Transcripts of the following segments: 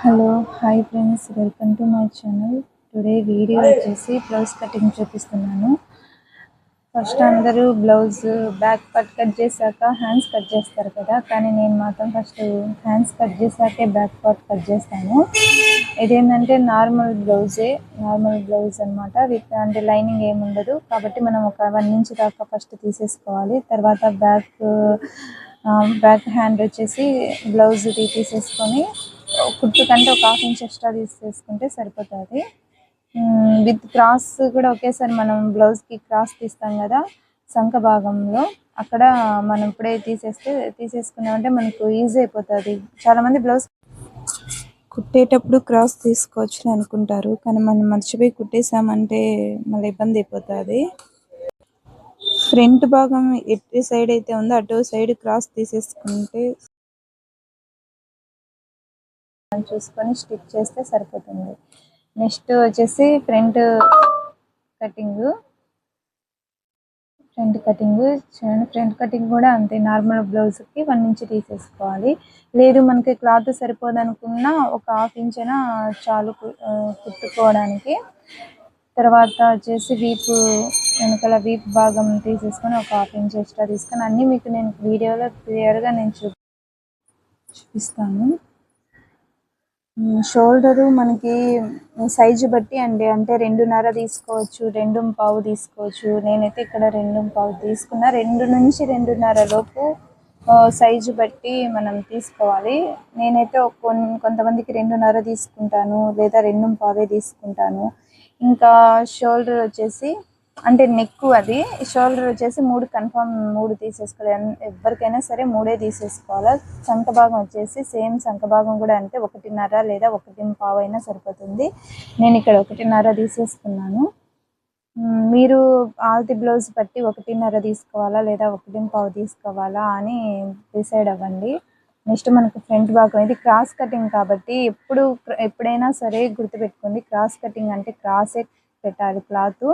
Hello hi friends, welcome to my channel. Today video వచ్చేసి blouse cutting చూపిస్తున్నాను. First అందరూ blouse back part cut చేశాక hands cut చేస్తారు కదా, కానీ నేను మాత్రం ఫస్ట్ హ్యాండ్స్ కట్ చేశాకే బ్యాక్ పార్ట్ కట్ చేస్తాను. ఇదేంటంటే నార్మల్ బ్లౌజ్ అనమాట. విత్ అంటే లైనింగ్ ఏమి ఉండదు, కాబట్టి మనం ఒక 1 ఇంచ్ దాకా ఫస్ట్ తీసేసుకోవాలి. తర్వాత బ్యాక్ హ్యాండ్ వచ్చేసి బ్లౌజ్ తీసేసుకొని కుట్టు కంటే ఒక 1/2 ఇంచ్ ఎక్స్ట్రా తీసేసుకుంటే సరిపోతుంది. విత్ క్రాస్ కూడా ఒకేసారి మనం బ్లౌజ్కి క్రాస్ తీస్తాం కదా సంఖ భాగంలో, అక్కడ మనం ఇప్పుడే తీసేసుకున్నామంటే మనకు ఈజీ అయిపోతుంది. చాలామంది బ్లౌజ్ కుట్టేటప్పుడు క్రాస్ తీసుకోవచ్చు అనుకుంటారు, కానీ మనం మర్చిపోయి కుట్టేసామంటే మళ్ళీ ఇబ్బంది అయిపోతుంది. ఫ్రంట్ భాగం ఎటు సైడ్ అయితే ఉందో అటు సైడ్ క్రాస్ తీసేసుకుంటే చూసుకొని స్టిచ్ చేస్తే సరిపోతుంది. నెక్స్ట్ వచ్చేసి ఫ్రంట్ కటింగ్ చూడండి. ఫ్రంట్ కటింగ్ కూడా అంతే, నార్మల్ బ్లౌజ్కి 1 ఇంచ్ తీసేసుకోవాలి. లేదు మనకి క్లాత్ సరిపోదనుకున్నా ఒక 1/2 ఇంచ్ అయినా చాలు కుట్టుకోవడానికి. తర్వాత వచ్చేసి వెనకాల వీప్ భాగం తీసేసుకొని ఒక 1/2 ఇంచ్ ఎక్స్ట్రా తీసుకొని అన్నీ మీకు నేను వీడియోలో క్లియర్గా నేను చూపిస్తాను. షోల్డరు మనకి సైజు బట్టి అంటే 2.5 తీసుకోవచ్చు, 2.25 తీసుకోవచ్చు. నేనైతే ఇక్కడ 2.25 తీసుకున్నా. 2 నుంచి 2.5 లోపు సైజు బట్టి మనం తీసుకోవాలి. నేనైతే కొంతమందికి 2.5 తీసుకుంటాను, లేదా 2.25 తీసుకుంటాను. ఇంకా షోల్డర్ వచ్చేసి అంటే నెక్, అది షోల్డర్ వచ్చేసి 3 కన్ఫామ్ 3 తీసేసుకోవాలి. ఎవరికైనా సరే 3 తీసేసుకోవాలి. సంఖ భాగం వచ్చేసి సేమ్ సంఖ భాగం కూడా అంటే 1.5 లేదా 1.25 అయినా సరిపోతుంది. నేను ఇక్కడ 1.5 తీసేసుకున్నాను. మీరు ఆల్తి బ్లౌజ్ బట్టి 1.5 తీసుకోవాలా లేదా 1.25 తీసుకోవాలా అని డిసైడ్ అవ్వండి. నెక్స్ట్ మనకు ఫ్రంట్ భాగం, ఇది క్రాస్ కటింగ్ కాబట్టి ఎప్పుడైనా సరే గుర్తుపెట్టుకోండి, క్రాస్ కటింగ్ అంటే క్రాసే పెట్టాలి. క్లాత్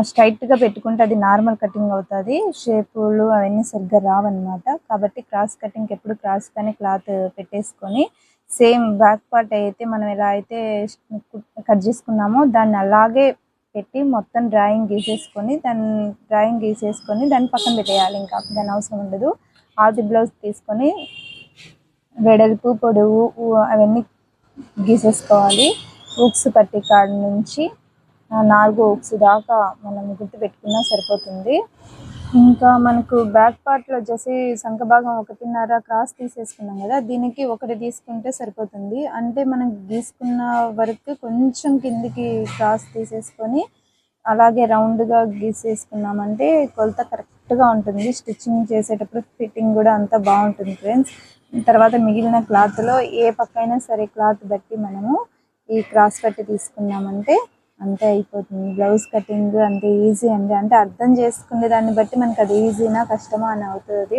స్ట్రైట్గా పెట్టుకుంటే అది నార్మల్ కటింగ్ అవుతుంది, షేపులు అవన్నీ సరిగ్గా రావన్నమాట. కాబట్టి క్రాస్ కటింగ్కి ఎప్పుడు క్రాస్గానే క్లాత్ పెట్టేసుకొని సేమ్ బ్యాక్ పార్ట్ అయితే మనం ఎలా అయితే కట్ చేసుకున్నామో దాన్ని అలాగే పెట్టి మొత్తం డ్రాయింగ్ గీసేసుకొని దాన్ని పక్కన పెట్టేయాలి. ఇంకా దాని అవసరం ఉండదు. ఆది బ్లౌజ్ తీసుకొని వెడల్పు పొడవు అవన్నీ గీసేసుకోవాలి. ఉక్స్ పట్టి కాడ నుంచి 4 ఉక్స్ దాకా మనం గుర్తు పెట్టుకున్నా సరిపోతుంది. ఇంకా మనకు బ్యాక్ పార్ట్లో వచ్చేసి సంఖ భాగం 1.5 క్రాస్ తీసేసుకున్నాం కదా, దీనికి 1 తీసుకుంటే సరిపోతుంది. అంటే మనం గీసుకున్న వరకు కొంచెం కిందికి క్రాస్ తీసేసుకొని అలాగే రౌండ్గా గీసేసుకున్నామంటే కొలత కరెక్ట్గా ఉంటుంది. స్టిచ్చింగ్ చేసేటప్పుడు ఫిట్టింగ్ కూడా అంతా బాగుంటుంది ఫ్రెండ్స్. తర్వాత మిగిలిన క్లాత్లో ఏ పక్కైనా సరే క్లాత్ బట్టి మనము ఈ క్రాస్ కట్టి తీసుకున్నామంటే అంతే అయిపోతుంది. బ్లౌజ్ కటింగ్ అంతే ఈజీ అండి. అంటే అర్థం చేసుకునే దాన్ని బట్టి మనకు అది ఈజీనా కష్టమా అని అవుతుంది.